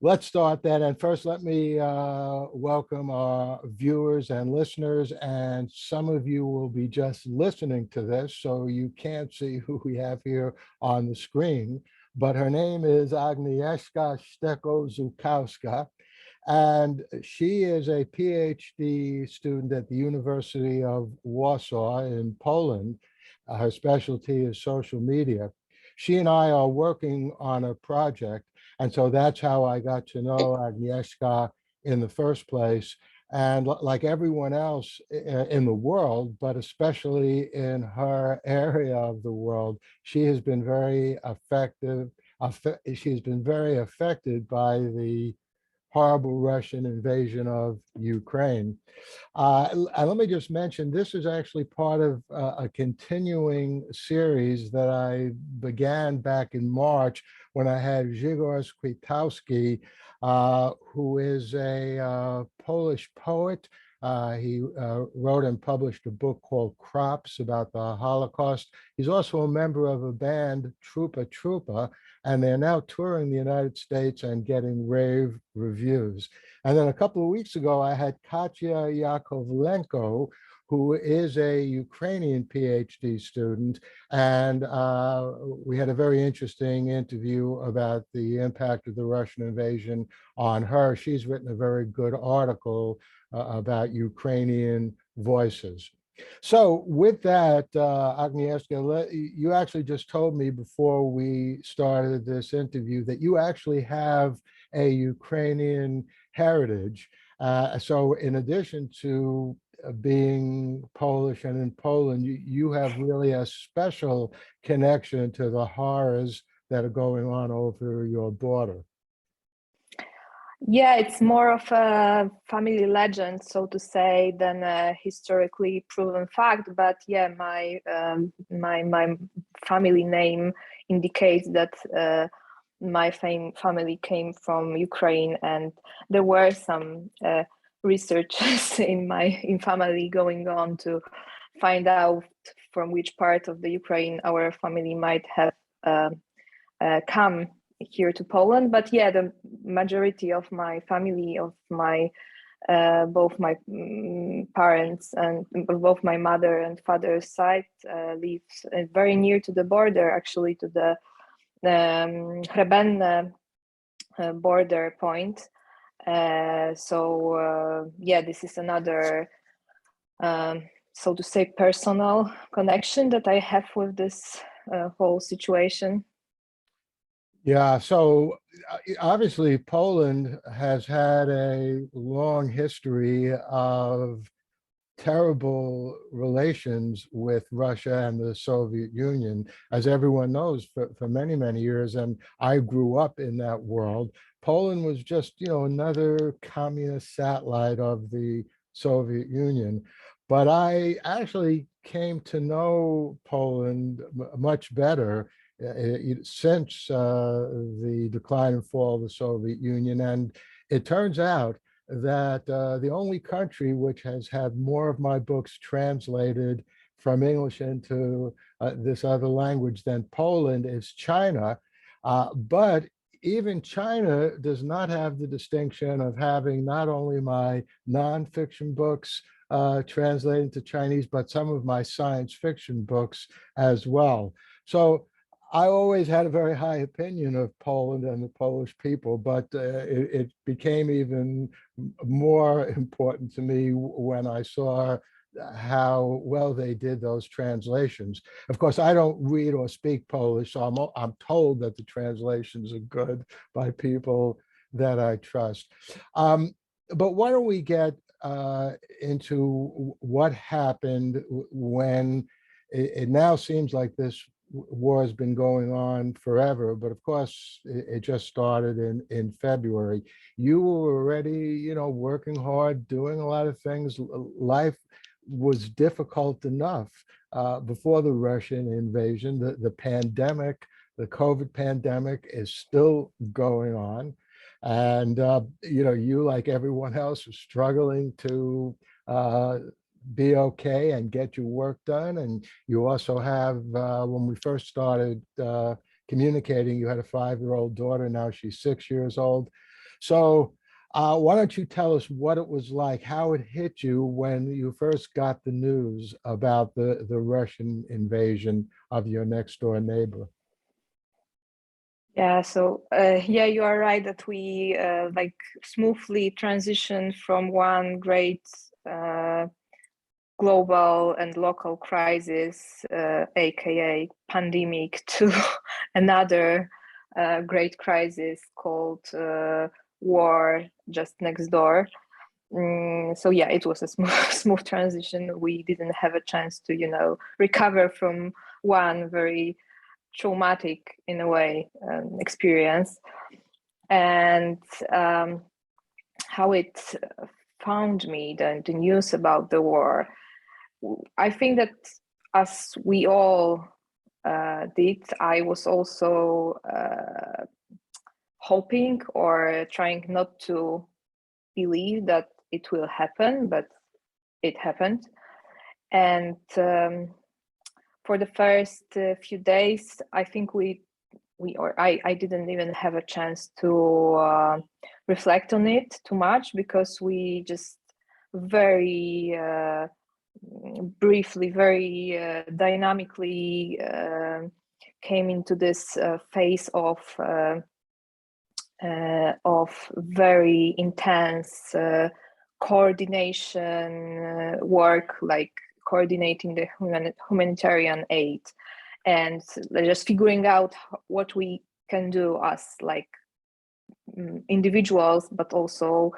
Let's start then. And first, let me welcome our viewers and listeners. And some of you will be just listening to this, so you can't see who we have here on the screen. But her name is Agnieszka Stecko-Żukowska. And she is a PhD student at the University of Warsaw in Poland. Her specialty is social media. She and I are working on a project, and so that's how I got to know Agnieszka in the first place. And like everyone else in the world, but especially in her area of the world, she has been very effective. She has been very affected by the horrible Russian invasion of Ukraine. And let me just mention, this is actually part of a continuing series that I began back in March when I had Grzegorz Kwiatkowski, who is a Polish poet. He wrote and published a book called Crops about the Holocaust. He's also a member of a band, Trupa Trupa, and they're now touring the United States and getting rave reviews. And then a couple of weeks ago, I had Katya Yakovlenko, who is a Ukrainian PhD student. And we had a very interesting interview about the impact of the Russian invasion on her. She's written a very good article about Ukrainian voices. So with that, Agnieszka, you actually just told me before we started this interview that you actually have a Ukrainian heritage. So in addition to being Polish and in Poland, you have really a special connection to the horrors that are going on over your border. Yeah, it's more of a family legend, so to say, than a historically proven fact. But yeah, my family name indicates that my family came from Ukraine, and there were some researches in family going on to find out from which part of the Ukraine our family might have come here to Poland. But yeah, the majority of my family, of my both my parents and both my mother and father's side lives very near to the border, actually to the Hrebenne border point. So yeah, this is another so to say personal connection that I have with this whole situation. Yeah, so obviously Poland has had a long history of terrible relations with Russia and the Soviet Union, as everyone knows, for many, many years. And I grew up in that world. Poland was just, another communist satellite of the Soviet Union. But I actually came to know Poland much better since the decline and fall of the Soviet Union. And it turns out that the only country which has had more of my books translated from English into this other language than Poland is China. But even China does not have the distinction of having not only my nonfiction books translated to Chinese, but some of my science fiction books as well. So I always had a very high opinion of Poland and the Polish people, but it became even more important to me when I saw how well they did those translations. Of course, I don't read or speak Polish, so I'm told that the translations are good by people that I trust. But why don't we get into what happened when it now seems like this war has been going on forever, but of course it just started in February. You were already, working hard, doing a lot of things. Life was difficult enough before the Russian invasion. The pandemic, the COVID pandemic, is still going on, and you, like everyone else, are struggling to be okay and get your work done. And you also have, when we first started communicating, you had a 5-year-old daughter. Now she's 6 years old. So why don't you tell us what it was like, how it hit you when you first got the news about the Russian invasion of your next door neighbor? Yeah, so yeah, you are right that we like smoothly transitioned from one great global and local crisis, aka pandemic, to another great crisis called war just next door. So yeah, it was a smooth transition. We didn't have a chance to, recover from one very traumatic, in a way, experience. And how it found me, the news about the war, I think that as we all did, I was also hoping or trying not to believe that it will happen, but it happened. And for the first few days, I think I didn't even have a chance to reflect on it too much, because we just very briefly, very dynamically came into this phase of very intense coordination work, like coordinating the humanitarian aid, and just figuring out what we can do as like individuals, but also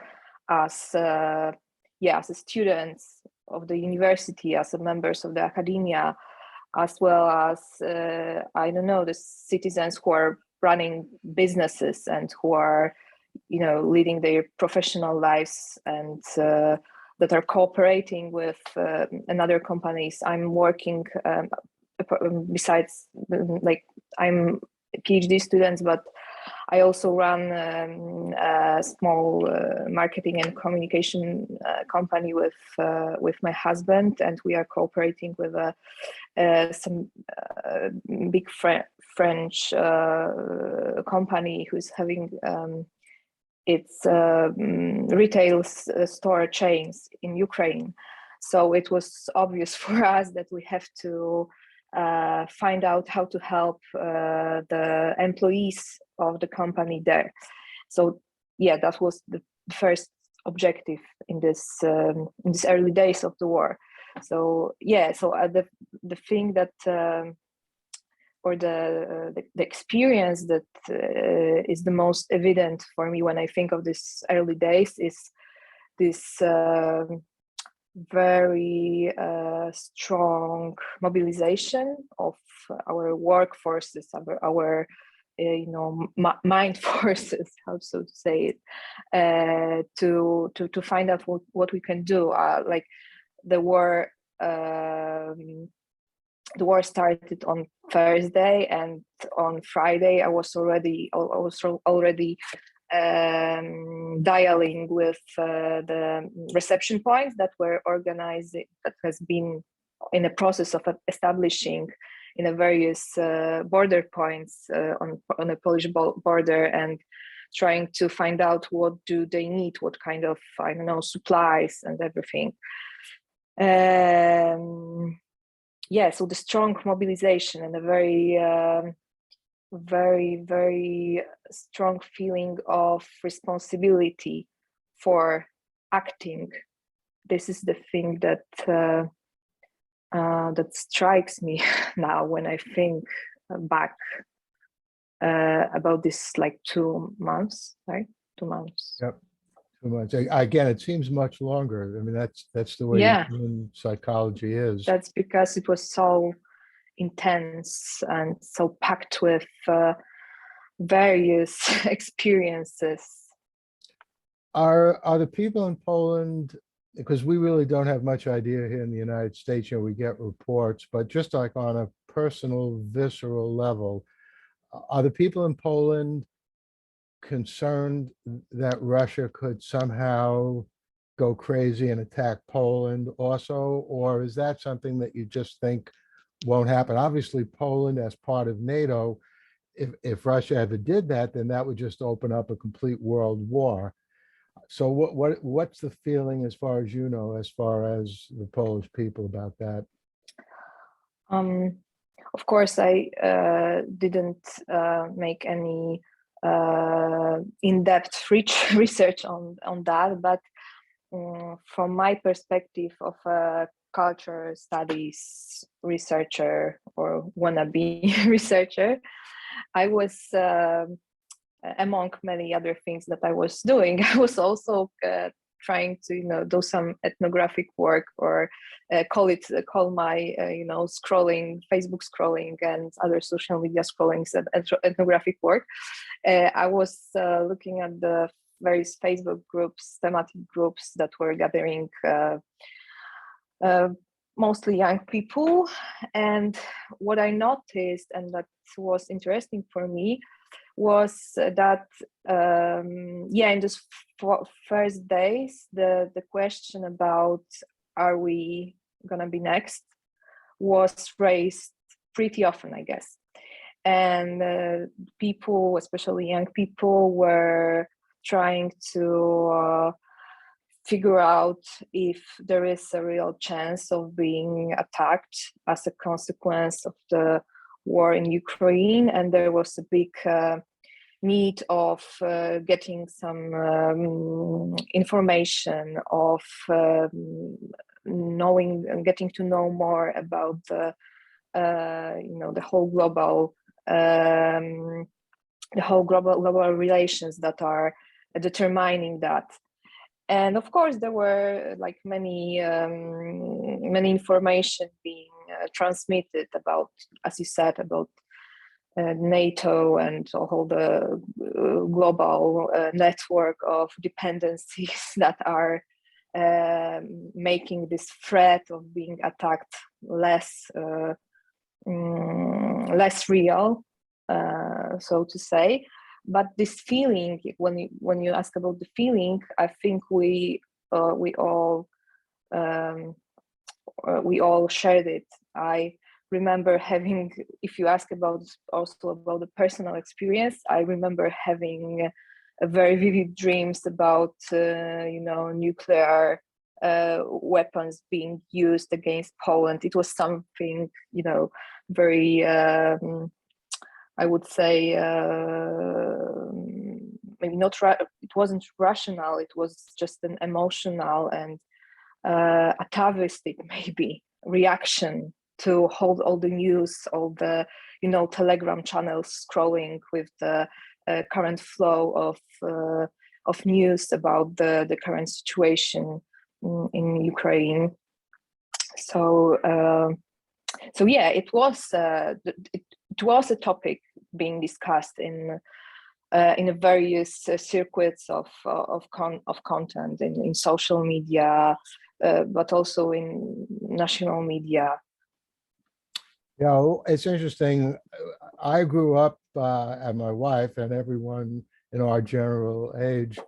as as students of the university, as members of the academia, as well as I don't know, the citizens who are running businesses and who are leading their professional lives, and that are cooperating with another companies. I'm working besides, like, I'm a PhD student, but I also run a small marketing and communication company with my husband, and we are cooperating with some big French company who's having its retail store chains in Ukraine. So it was obvious for us that we have to find out how to help the employees of the company there. So yeah, that was the first objective in this early days of the war. So yeah, so the thing that or the experience that is the most evident for me when I think of this early days is this very strong mobilization of our workforces, our mind forces, how so to say it, to find out what we can do. Like the war. The war started on Thursday, and on Friday I was already dialing with the reception points that were organized, that has been in a process of establishing in a various border points on a Polish border, and trying to find out what do they need, what kind of, I don't know, supplies and everything. Yeah, so the strong mobilization and a very, very strong feeling of responsibility for acting. This is the thing that that strikes me now when I think back about this, like 2 months, right? 2 months. Yep. Too much. Again, it seems much longer. I mean, that's the way Yeah, human psychology is. that's because it was so intense and so packed with various experiences. Are the people in Poland, because we really don't have much idea here in the United States, we get reports, but just like on a personal, visceral level, are the people in Poland concerned that Russia could somehow go crazy and attack Poland also, or is that something that you just think won't happen? Obviously, Poland, as part of NATO, if Russia ever did that, then that would just open up a complete world war. So what's the feeling, as far as you know, as far as the Polish people about that? Of course, I didn't make any in-depth research on that, but from my perspective of a culture studies researcher or wannabe researcher, I was among many other things that I was doing, I was also trying to do some ethnographic work, or call my scrolling, Facebook scrolling and other social media scrollings ethnographic work. I was looking at the various Facebook groups, thematic groups that were gathering mostly young people. And what I noticed, and that was interesting for me, was that in those first days, the question about are we gonna be next was raised pretty often, I guess. And people, especially young people, were trying to figure out if there is a real chance of being attacked as a consequence of the war in Ukraine. And there was a big need of getting some information, of knowing and getting to know more about the whole global relations that are determining that. And of course, there were like many information being transmitted about, as you said, about NATO and all the global network of dependencies that are making this threat of being attacked less real, so to say. But this feeling, when you ask about the feeling, I think we all shared it. I remember having, if you ask about the personal experience, I remember having a very vivid dreams about nuclear weapons being used against Poland. It was something very I would say maybe not. It wasn't rational. It was just an emotional and atavistic maybe reaction to hold all the news, all the Telegram channels scrolling with the current flow of news about the current situation in Ukraine. So yeah, it was a topic being discussed in various circuits of content in social media, but also in national media. Yeah, it's interesting. I grew up, and my wife and everyone in our general age,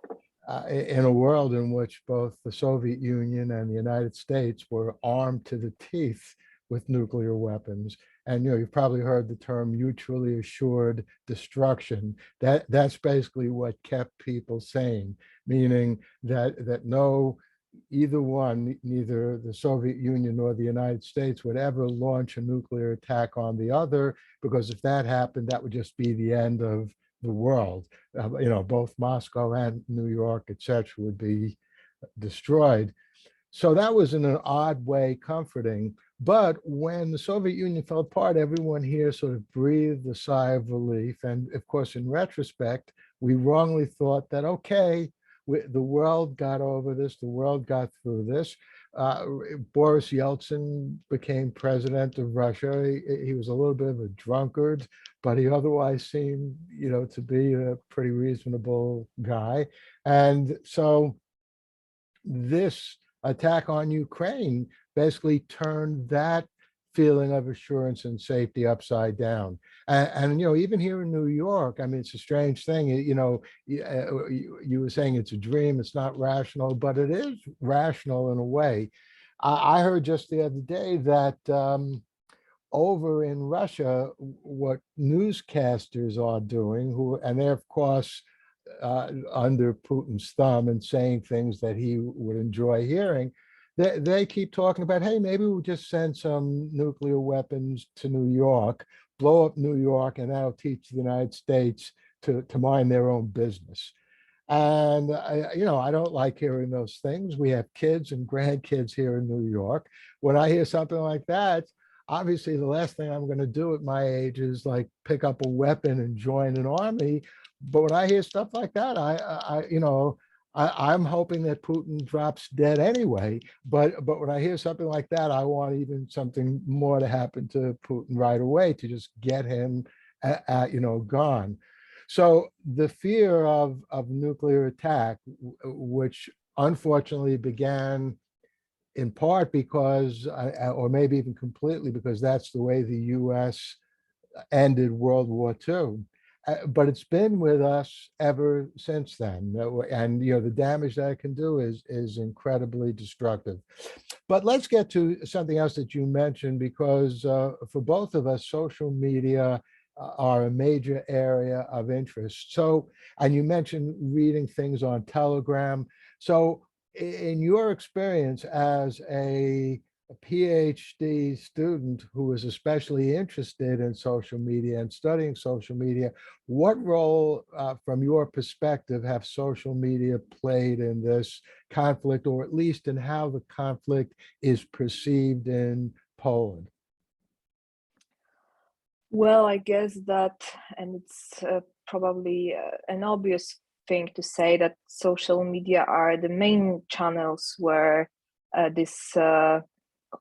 in a world in which both the Soviet Union and the United States were armed to the teeth with nuclear weapons. And you've probably heard the term mutually assured destruction. That's basically what kept people sane, meaning that either one, neither the Soviet Union nor the United States, would ever launch a nuclear attack on the other, because if that happened, that would just be the end of the world. Both Moscow and New York, etc., would be destroyed. So that was in an odd way comforting. But when the Soviet Union fell apart, everyone here sort of breathed a sigh of relief. And of course, in retrospect, we wrongly thought that, okay, the world got over this, the world got through this. Boris Yeltsin became president of Russia. He was a little bit of a drunkard, but he otherwise seemed, to be a pretty reasonable guy. And so this attack on Ukraine basically turned that feeling of assurance and safety upside down. And even here in New York, I mean, it's a strange thing. You were saying it's a dream, it's not rational, but it is rational in a way. I heard just the other day that over in Russia, what newscasters are doing, and they're of course under Putin's thumb and saying things that he would enjoy hearing, they keep talking about, hey, maybe we'll just send some nuclear weapons to New York, blow up New York, and that'll teach the United States to mind their own business. And I don't like hearing those things. We have kids and grandkids here in New York. When I hear something like that, obviously the last thing I'm going to do at my age is like pick up a weapon and join an army. But when I hear stuff like that, I'm hoping that Putin drops dead anyway. But when I hear something like that, I want even something more to happen to Putin right away to just get him, gone. So the fear of nuclear attack, which unfortunately began in part because, or maybe even completely because that's the way the U.S. ended World War II. But it's been with us ever since then, and the damage that it can do is incredibly destructive. But let's get to something else that you mentioned, because for both of us, social media are a major area of interest. So, and you mentioned reading things on Telegram. So, in your experience as a PhD student who is especially interested in social media and studying social media, what role, from your perspective, have social media played in this conflict, or at least in how the conflict is perceived in Poland? Well, I guess that, and it's probably an obvious thing to say, that social media are the main channels where this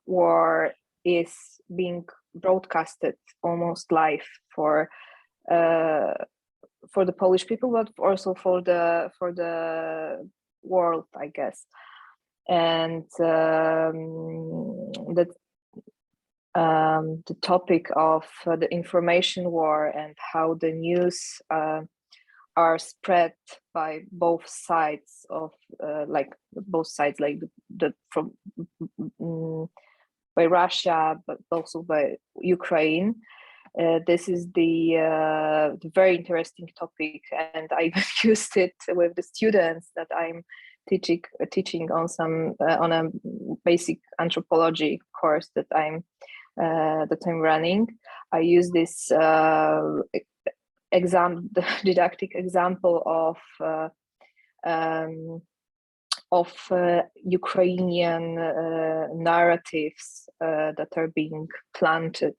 war is being broadcasted almost live for the Polish people, but also for the world, I guess. And the topic of the information war and how the news are spread by both sides of like from by Russia, but also by Ukraine. This is the very interesting topic, and I've used it with the students that I'm teaching on a basic anthropology course that I'm running. I use this the didactic example of Ukrainian narratives that are being planted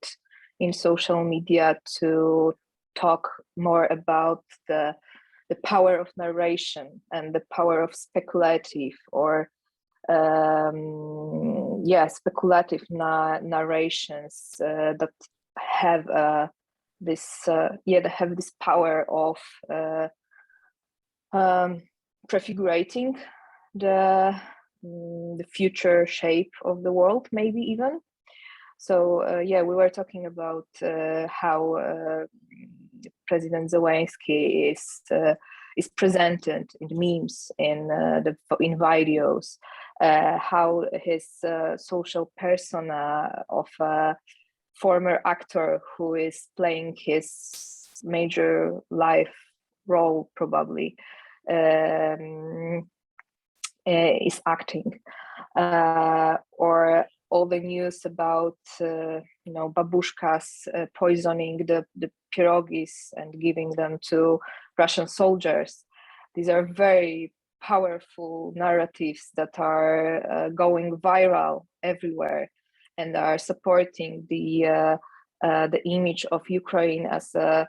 in social media to talk more about the power of narration and the power of speculative or speculative narrations that have this power of prefigurating the future shape of the world, maybe even. So we were talking about how President Zelensky is presented in memes, in videos, how his social persona of a former actor who is playing his major life role probably is acting, or all the news about Babushkas poisoning the pierogis and giving them to Russian soldiers. These are very powerful narratives that are going viral everywhere and are supporting the image of Ukraine as a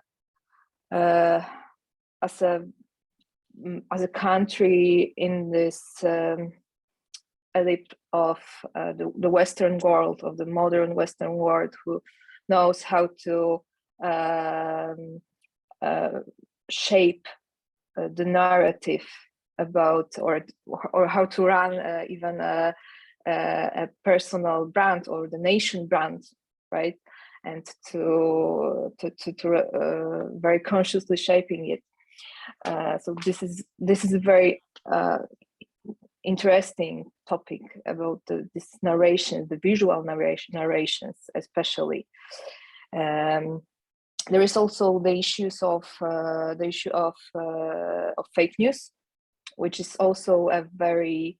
country in this elite of the Western world, of the modern Western world, who knows how to shape the narrative about, or how to run even a personal brand or the nation brand, right? And to very consciously shaping it. So this is a very interesting topic about this narration, the visual narrations, especially. There is also the issue of fake news, which is also a very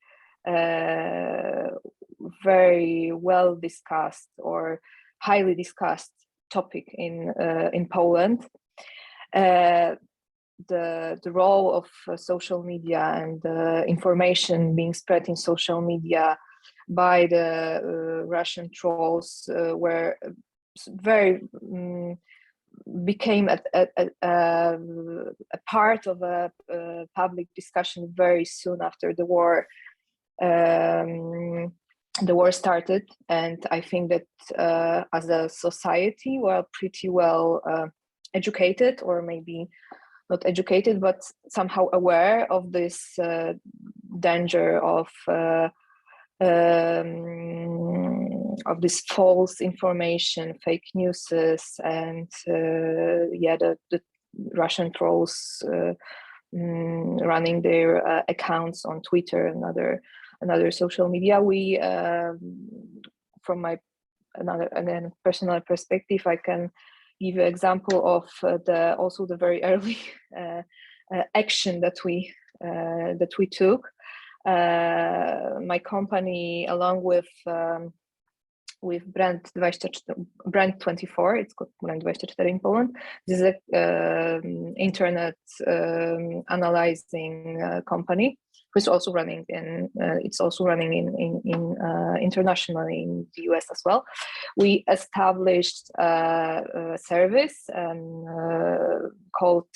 very well discussed or highly discussed topic in Poland. The role of social media and information being spread in social media by the Russian trolls were very became a part of a public discussion very soon after the war. The war started, and I think that as a society we're pretty well educated, or maybe not educated, but somehow aware of this danger of this false information, fake news, and the Russian trolls running their accounts on Twitter and other social media. We, from my another personal perspective, I can give you an example of the very early action that we took. My company, along with Brand 24, it's called Brand 24 in Poland. This is a internet analyzing company who's also running in internationally in the US as well. We established a service called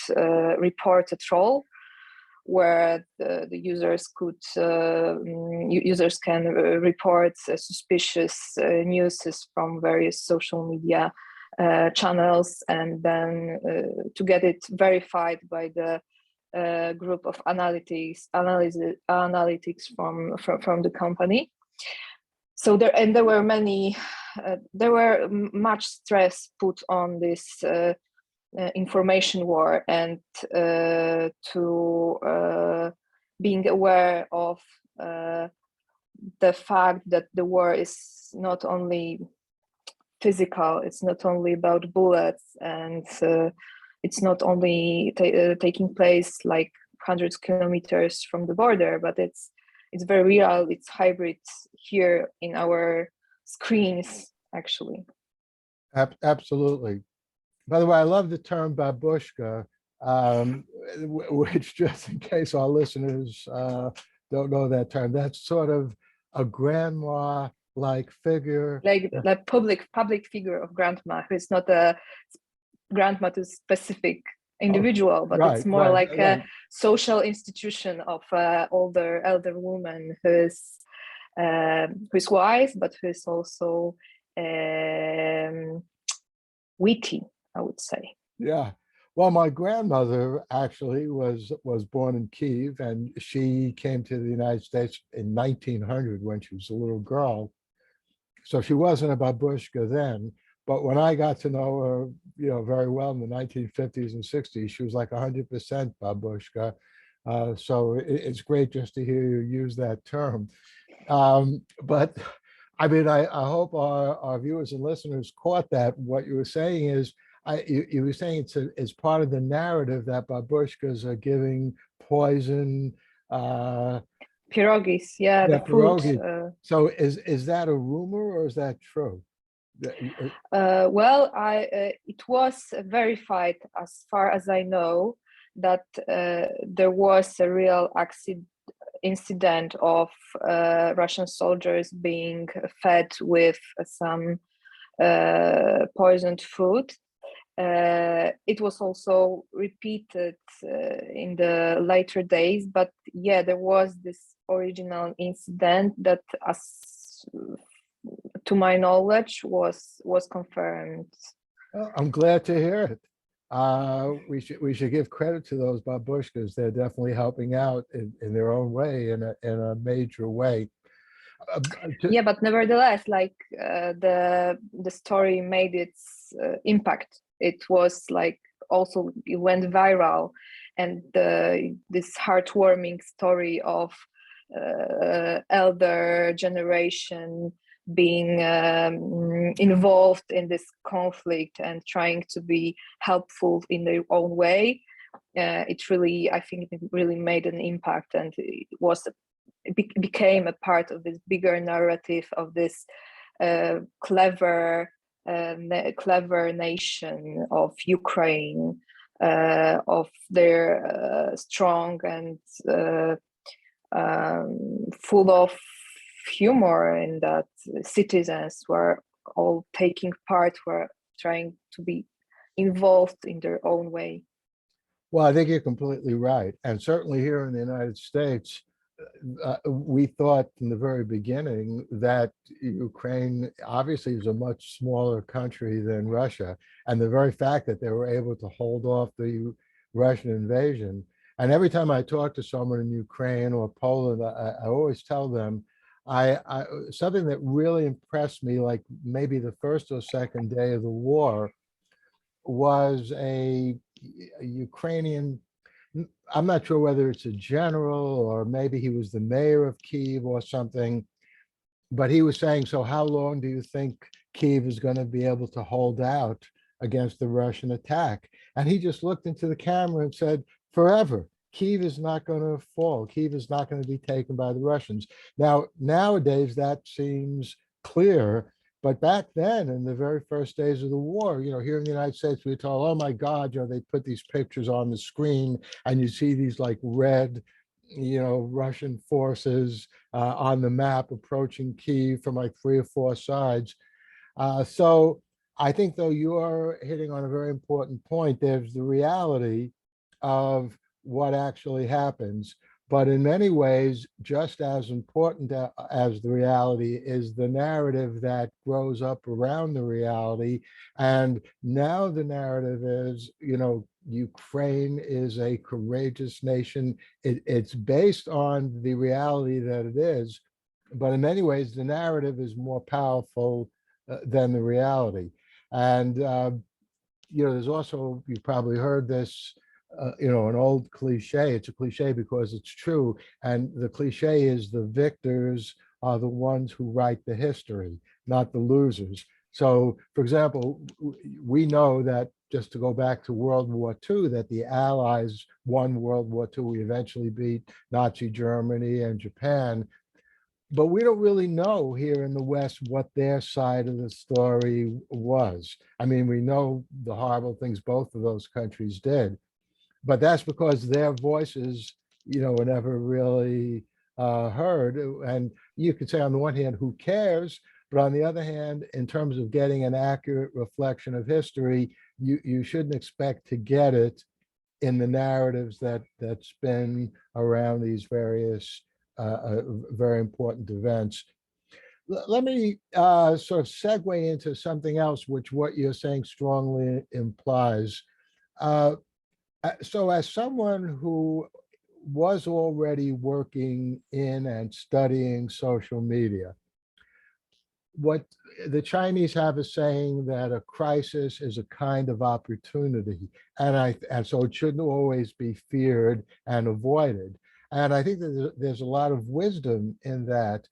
Report a Troll, where the users can report suspicious news from various social media channels, and then to get it verified by the group of analytics from the company. So there were much stress put on this information war, and to being aware of the fact that the war is not only physical, it's not only about bullets, and it's not only taking place like hundreds of kilometers from the border, but it's very real, it's hybrid here in our screens, actually. Absolutely. By the way, I love the term babushka, which, just in case our listeners don't know that term, that's sort of a grandma-like figure. Like the public figure of grandma, who is not a grandma to specific individual, but it's more like a social institution of elder woman who's wise, but who's also witty, I would say. Yeah. Well, my grandmother actually was born in Kyiv, and she came to the United States in 1900 when she was a little girl. So she wasn't a babushka then, but when I got to know her, very well in the 1950s and 60s, she was like 100% babushka. So it's great just to hear you use that term. But I mean, I hope our viewers and listeners caught that. What you were saying is, you were saying it's part of the narrative that babushkas are giving poison. Pierogis, the pierogi. food. So is that a rumor or is that true? Well, it was verified, as far as I know, that there was a real incident of Russian soldiers being fed with some poisoned food. It was also repeated in the later days, but there was this original incident that, as to my knowledge, was confirmed. Well, I'm glad to hear it. We should give credit to those babushkas. They're definitely helping out in their own way, in a major way. But nevertheless, like the story made its impact. It was like also it went viral, and this heartwarming story of elder generation being involved in this conflict and trying to be helpful in their own way. It really, I think it really made an impact, and it became a part of this bigger narrative of this clever nation of Ukraine, of their strong and full of humor, in that citizens were all taking part, were trying to be involved in their own way. Well, I think you're completely right. And certainly here in the United States, we thought from the very beginning that Ukraine obviously is a much smaller country than Russia. And the very fact that they were able to hold off the Russian invasion. And every time I talk to someone in Ukraine or Poland, I always tell them, something that really impressed me, like maybe the first or second day of the war, was a Ukrainian, I'm not sure whether it's a general or maybe he was the mayor of Kyiv or something, but he was saying, so how long do you think Kyiv is going to be able to hold out against the Russian attack? And he just looked into the camera and said, forever. Kyiv is not going to fall. Kyiv is not going to be taken by the Russians. Now, nowadays, that seems clear. But back then, in the very first days of the war, here in the United States, we were told, oh my God, they put these pictures on the screen and you see these like red, Russian forces on the map approaching Kyiv from like 3 or 4 sides. So I think, though, you're hitting on a very important point. There's the reality of what actually happens. But in many ways, just as important as the reality is the narrative that grows up around the reality. And now the narrative is, Ukraine is a courageous nation. It's based on the reality that it is. But in many ways, the narrative is more powerful than the reality. And, there's also, you've probably heard this, an old cliche. It's a cliche because it's true. And the cliche is the victors are the ones who write the history, not the losers. So, for example, we know that, just to go back to World War II, that the Allies won World War II. We eventually beat Nazi Germany and Japan. But we don't really know here in the West what their side of the story was. I mean, we know the horrible things both of those countries did. But that's because their voices, were never really heard. And you could say, on the one hand, who cares? But on the other hand, in terms of getting an accurate reflection of history, you shouldn't expect to get it in the narratives that spin around these various very important events. Let me sort of segue into something else, which what you're saying strongly implies. So as someone who was already working in and studying social media, what the Chinese have a saying that a crisis is a kind of opportunity, and so it shouldn't always be feared and avoided. And I think that there's a lot of wisdom in that.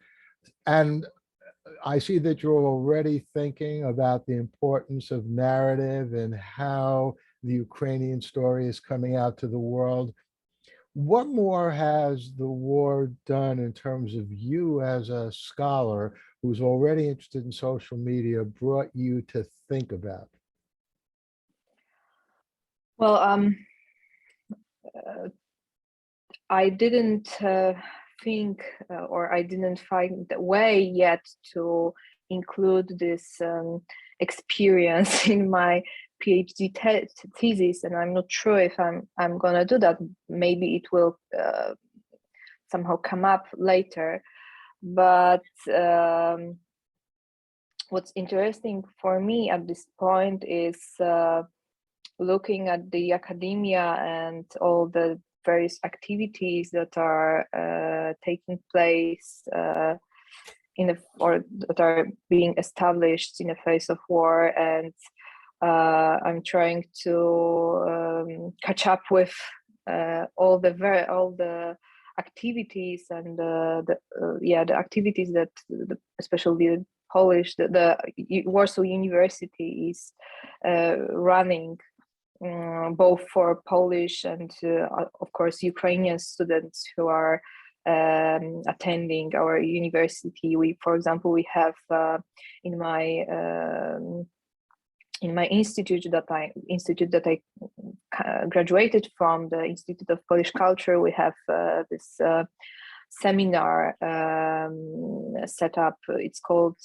And I see that you're already thinking about the importance of narrative and how the Ukrainian story is coming out to the world. What more has the war done in terms of you as a scholar who's already interested in social media brought you to think about? Well, I didn't think or I didn't find the way yet to include this experience in my PhD thesis, and I'm not sure if I'm gonna do that. Maybe it will somehow come up later. But what's interesting for me at this point is looking at the academia and all the various activities that are taking place or that are being established in the face of war, and I'm trying to catch up with all the activities and the activities that especially the Polish, the Warsaw University is running, both for Polish and of course Ukrainian students who are attending our university. For example, we have in my institute that I graduated from, the Institute of Polish Culture, we have this seminar set up. It's called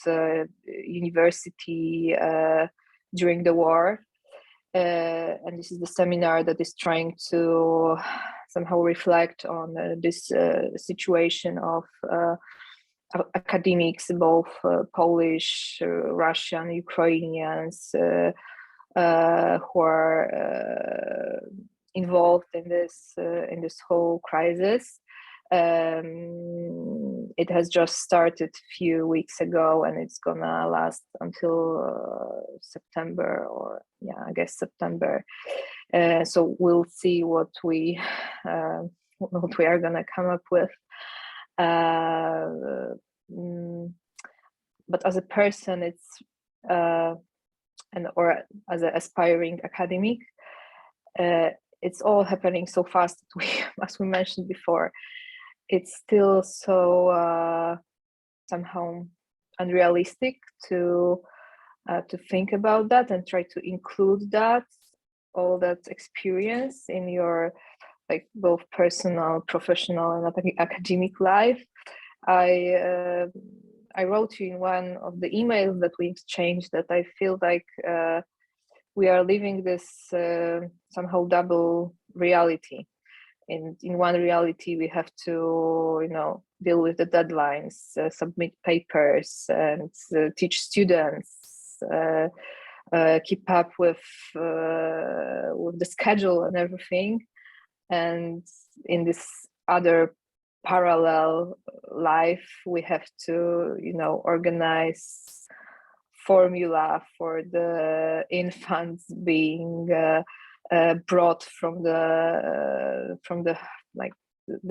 University During the War. And this is the seminar that is trying to somehow reflect on this situation of academics, both Polish, Russian, Ukrainians, who are involved in this whole crisis. It has just started a few weeks ago, and it's gonna last until September, or I guess September. So we'll see what we are gonna come up with. But as a person, it's or as an aspiring academic, it's all happening so fast that as we mentioned before, it's still so somehow unrealistic to think about that and try to include all that experience in your both personal, professional, and academic life. I wrote you in one of the emails that we exchanged that I feel like we are living this somehow double reality. In one reality, we have to, deal with the deadlines, submit papers, and teach students, keep up with the schedule and everything. And in this other parallel life, we have to, organize formula for the infants being brought from the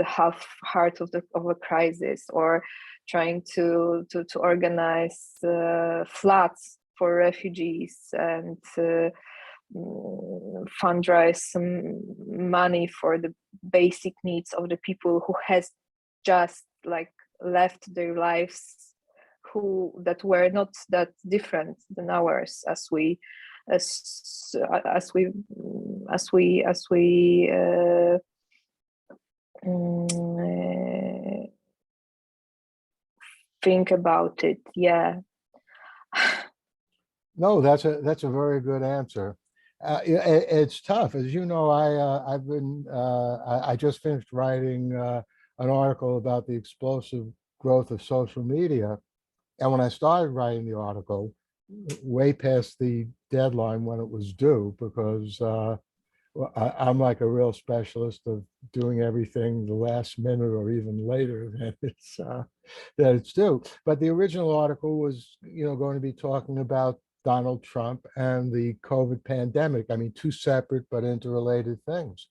half heart of a crisis, or trying to organize flats for refugees and fundraise some money for the basic needs of the people who has just left their lives, that were not that different than ours, as we think about it. No, that's a very good answer. It's tough, as you know. I just finished writing an article about the explosive growth of social media, and when I started writing the article, way past the deadline when it was due, because I'm like a real specialist of doing everything the last minute or even later than it's due. But the original article was, going to be talking about Donald Trump and the COVID pandemic. I mean, two separate but interrelated things.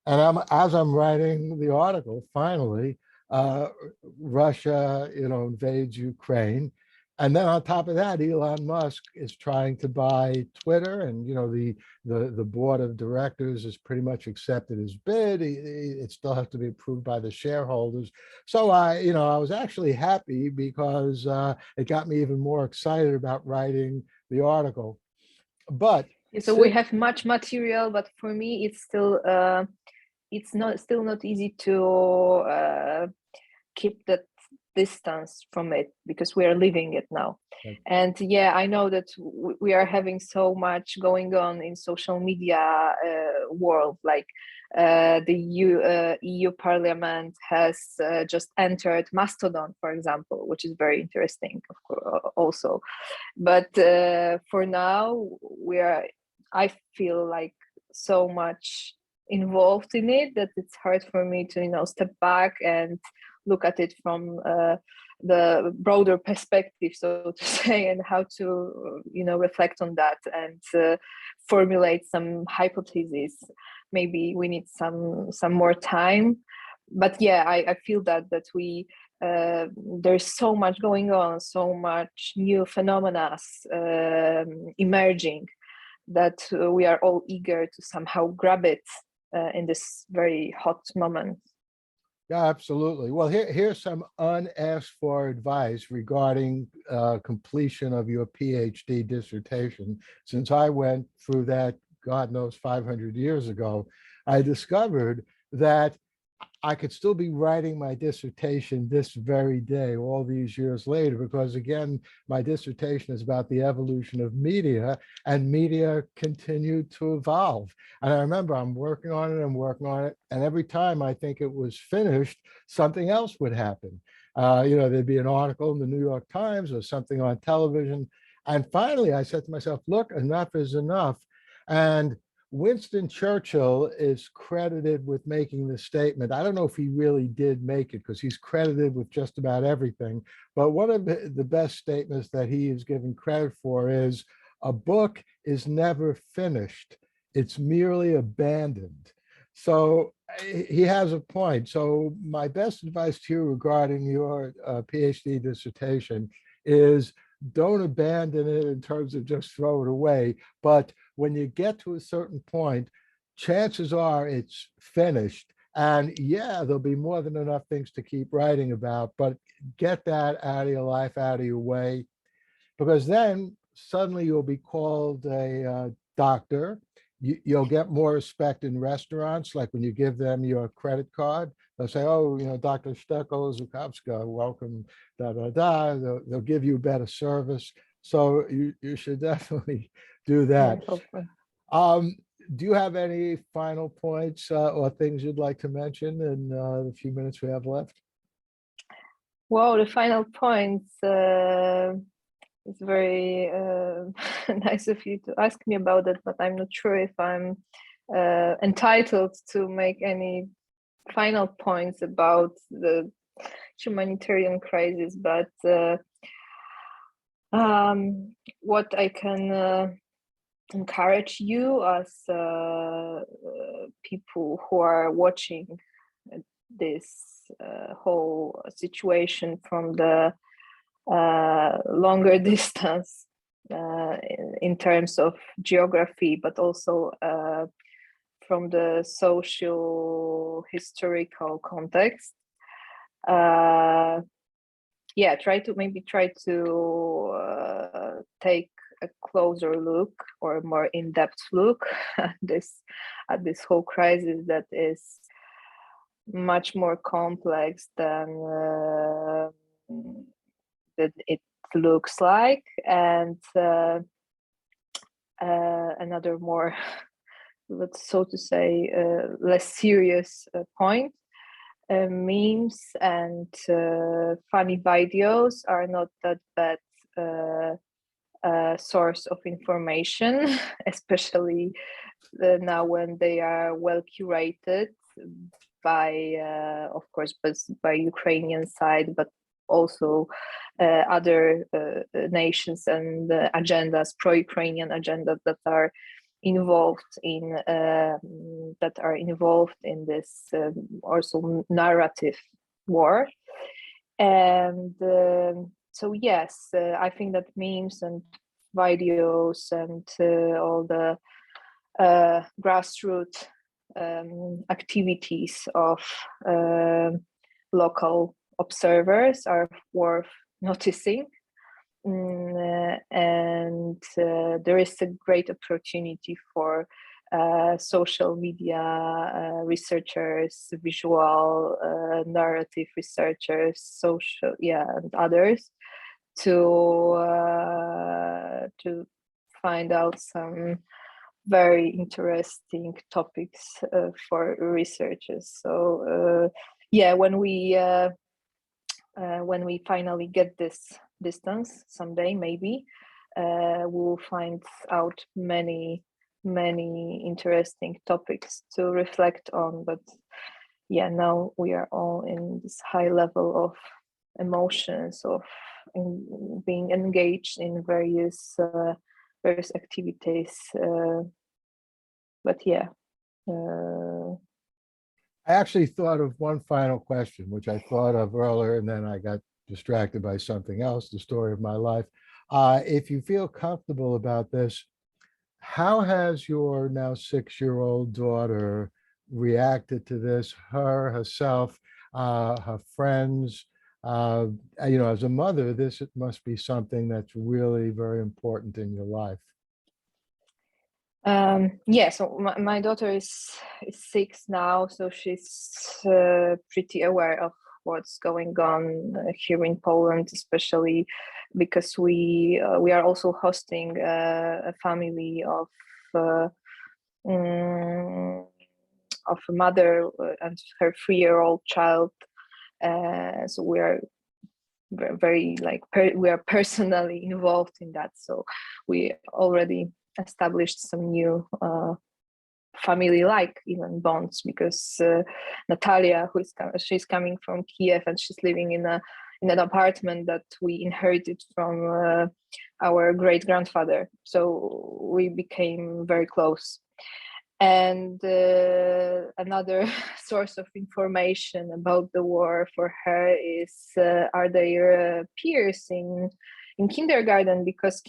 And as I'm writing the article, finally, Russia, invades Ukraine. And then on top of that, Elon Musk is trying to buy Twitter, and the board of directors has pretty much accepted his bid. It still has to be approved by the shareholders. So I was actually happy, because it got me even more excited about writing the article. But so we have much material, but for me, it's still not easy to keep that distance from it, because we are living it now. Right. And I know that we are having so much going on in social media world, the EU Parliament has just entered Mastodon, for example, which is very interesting, of course, also. But for now, I feel like so much involved in it that it's hard for me to step back and look at it from the broader perspective, so to say, and how to reflect on that and formulate some hypotheses. Maybe we need some more time, but yeah, I feel that we there's so much going on, so much new phenomena emerging, that we are all eager to somehow grab it in this very hot moment. Yeah, absolutely. Well, here's some unasked for advice regarding completion of your PhD dissertation. Since I went through that, God knows, 500 years ago, I discovered that I could still be writing my dissertation this very day, all these years later, because again, my dissertation is about the evolution of media, and media continued to evolve. And I remember I'm working on it, and every time I think it was finished, something else would happen. There'd be an article in the New York Times or something on television. And finally, I said to myself, look, enough is enough. And Winston Churchill is credited with making the statement. I don't know if he really did make it, because he's credited with just about everything. But one of the best statements that he is given credit for is, a book is never finished. It's merely abandoned. So he has a point. So my best advice to you regarding your PhD dissertation is, don't abandon it in terms of just throw it away. But when you get to a certain point, chances are it's finished. And yeah, there'll be more than enough things to keep writing about, but get that out of your life, out of your way, because then suddenly you'll be called a doctor. You'll get more respect in restaurants, like when you give them your credit card. They'll say, oh, Dr. Stecko-Żukowska, welcome, da, da, da. They'll give you better service. So you should definitely do that. Do you have any final points or things you'd like to mention in the few minutes we have left? Well, the final points, it's very nice of you to ask me about it, but I'm not sure if I'm entitled to make any final points about the humanitarian crisis. But what I can encourage you as people who are watching this whole situation from the longer distance in terms of geography, but also from the social historical context. Yeah, try to take a closer look, or a more in-depth look at this whole crisis that is much more complex than that it looks like. And another more, so to say, less serious point, memes and funny videos are not that bad source of information, especially now when they are well curated by, of course, by Ukrainian side, but also other nations and agendas, pro-Ukrainian agendas that are involved in this also narrative war. And so yes, I think that memes and videos and all the grassroots activities of local observers are worth noticing. And there is a great opportunity for social media researchers, visual narrative researchers, and others to find out some very interesting topics for researchers. So yeah, when we finally get this distance someday, maybe we'll find out many interesting topics to reflect on. But yeah, now we are all in this high level of emotions, of being engaged in various activities. But yeah. I actually thought of one final question, which I thought of earlier, and then I got distracted by something else, the story of my life. If you feel comfortable about this, how has your now 6-year-old daughter reacted to this? Herself, her friends. Uh, as a mother, this must be something that's really very important in your life. Yeah, so my daughter is 6 now, so she's pretty aware of what's going on here in Poland, especially because we are also hosting a family uh, mm, of a mother and her 3-year-old child. So we are very like we are personally involved in that. So we already established some new family-like even bonds, because Natalia, she's coming from Kiev, and she's living in an apartment that we inherited from our great grandfather. So we became very close. And another source of information about the war for her is are their peers in kindergarten, because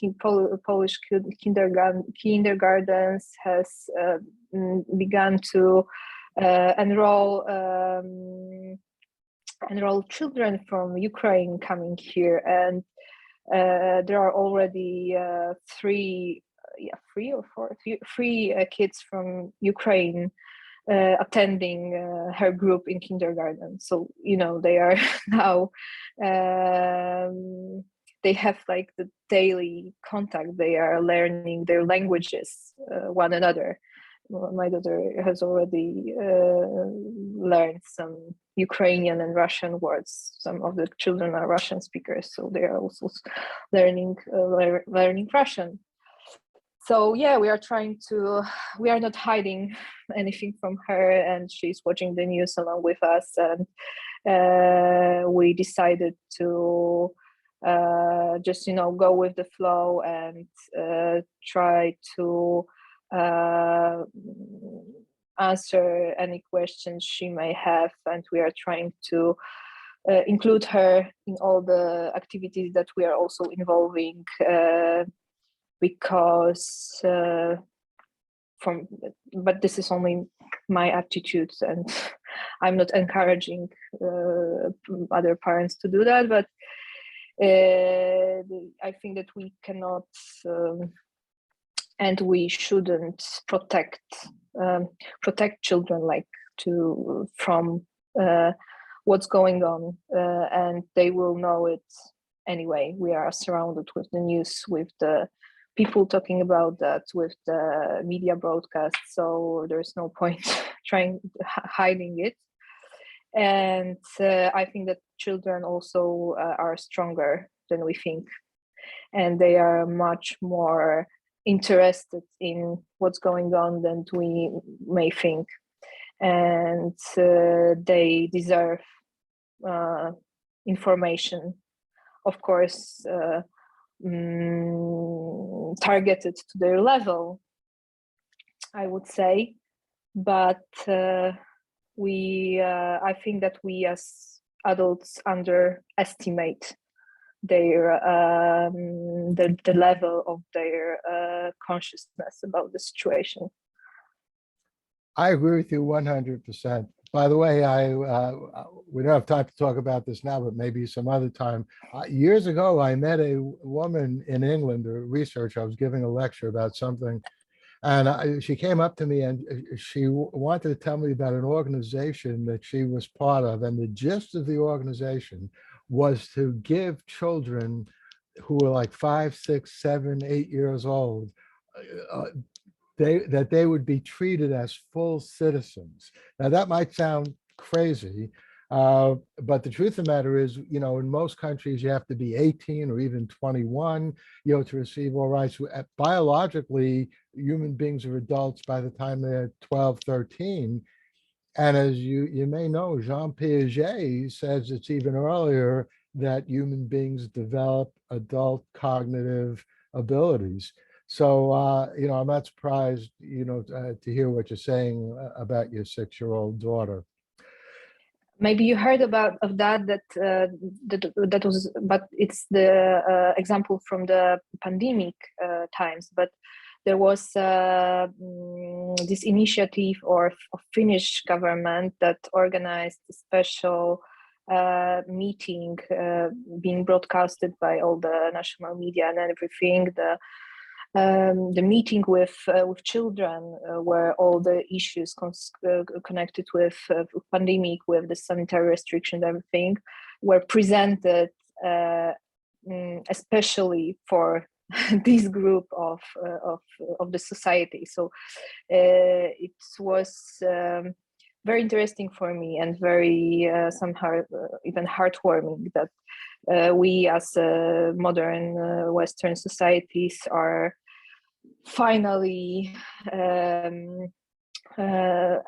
Polish kindergartens has begun to enroll children from Ukraine coming here, and there are already three kids from Ukraine attending her group in kindergarten. So they are now they have like the daily contact. They are learning their languages, one another. My daughter has already learned some Ukrainian and Russian words. Some of the children are Russian speakers, so they are also learning Russian. So yeah, we are not hiding anything from her, and she's watching the news along with us, and we decided to just go with the flow and try to answer any questions she may have, and we are trying to include her in all the activities that we are also involving, because but this is only my attitude, and I'm not encouraging other parents to do that, but I think that we cannot and we shouldn't protect children like from what's going on, and they will know it anyway. We are surrounded with the news, with the people talking about that, with the media broadcast, so there's no point trying hiding it. And I think that children also are stronger than we think, and they are much more interested in what's going on than we may think, and they deserve information, of course, targeted to their level, I would say. But I think that we as adults underestimate the level of their consciousness about the situation. I agree with you 100%. By the way, we don't have time to talk about this now, but maybe some other time. Years ago, I met a woman in England, a researcher. I was giving a lecture about something, and she came up to me and she wanted to tell me about an organization that she was part of. And the gist of the organization was to give children who were like 5, 6, 7, 8 years old, that they would be treated as full citizens. Now that might sound crazy, but the truth of the matter is, in most countries you have to be 18 or even 21, to receive all rights. Biologically, human beings are adults by the time they're 12, 13. And as you may know, Jean Piaget says it's even earlier that human beings develop adult cognitive abilities. So, I'm not surprised, to hear what you're saying about your 6-year-old daughter. Maybe you heard of that that was, but it's the example from the pandemic times. But there was this initiative of Finnish government that organized a special meeting being broadcasted by all the national media and everything. The meeting with children, where all the issues connected with pandemic, with the sanitary restrictions, everything, were presented, especially for this group of the society. So it was very interesting for me, and very somehow even heartwarming that we as modern Western societies are finally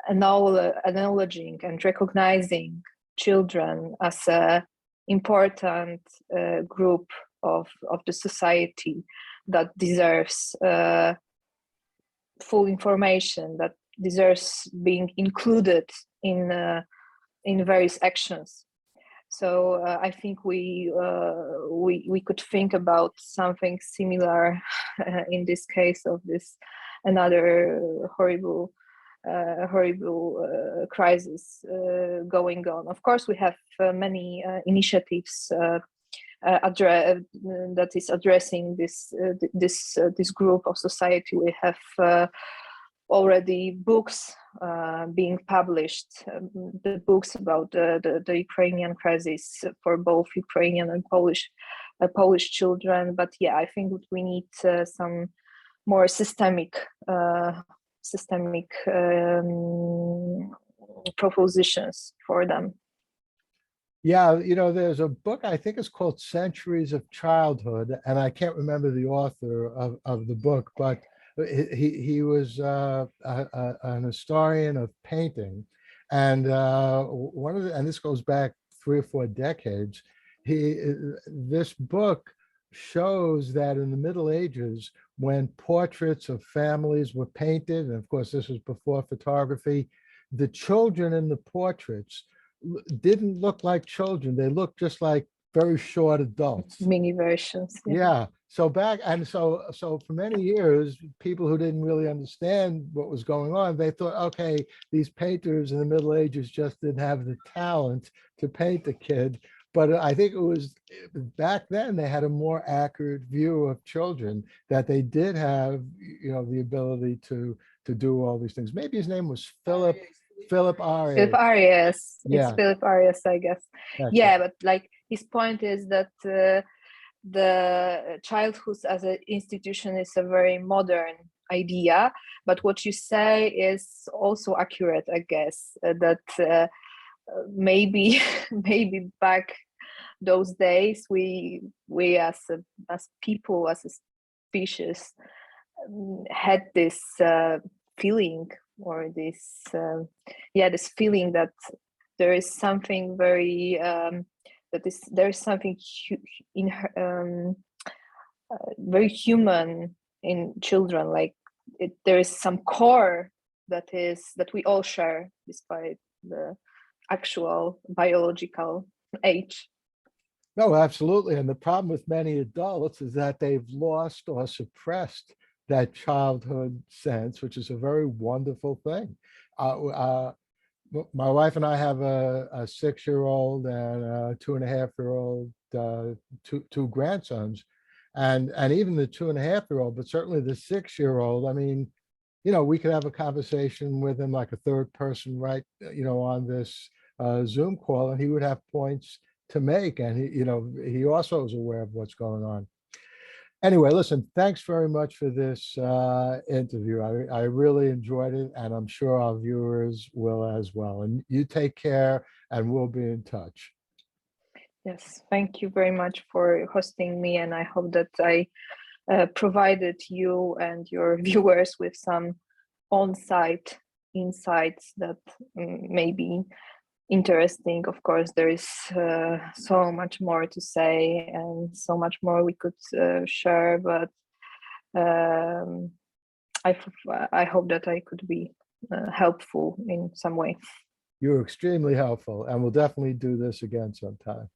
acknowledging and recognizing children as an important group of the society that deserves full information, that deserves being included in various actions. So I think we could think about something similar in this case of this another horrible crisis going on. Of course, we have many initiatives that is addressing this group of society. We have already books being published, the books about the Ukrainian crisis for both Ukrainian and Polish children. But yeah, I think we need some more systemic propositions for them. Yeah, there's a book, I think it's called Centuries of Childhood, and I can't remember the author of the book, but he was an historian of painting, and and this goes back 3 or 4 decades. This book shows that in the Middle Ages, when portraits of families were painted, and of course this was before photography, the children in the portraits didn't look like children. They looked just like very short adults. Mini versions. Yeah. So for many years, people who didn't really understand what was going on, they thought, okay, these painters in the Middle Ages just didn't have the talent to paint the kid. But I think it was back then they had a more accurate view of children, that they did have, the ability to do all these things. Maybe his name was Philip Arias. Philip Arias. Yeah. It's Philip Arias, I guess. That's yeah, right. But like his point is that the childhood as an institution is a very modern idea. But what you say is also accurate, I guess, that maybe back those days we as people, as a species, had this feeling, or this feeling that there is something very there is something very human in children, like there is some core that we all share despite the actual biological age. No, absolutely. And the problem with many adults is that they've lost or suppressed that childhood sense, which is a very wonderful thing. My wife and I have a 6-year-old and a 2.5-year-old, two grandsons, and even the 2.5-year-old, but certainly the 6-year-old. I mean, we could have a conversation with him like a third person, right? On this Zoom call, and he would have points to make, and he also is aware of what's going on. Anyway, listen, thanks very much for this interview. I really enjoyed it, and I'm sure our viewers will as well. And you take care, and we'll be in touch. Yes, thank you very much for hosting me, and I hope that I provided you and your viewers with some on-site insights that may be interesting. Of course, there is so much more to say and so much more we could share, but I hope that I could be helpful in some way. You were extremely helpful, and we'll definitely do this again sometime.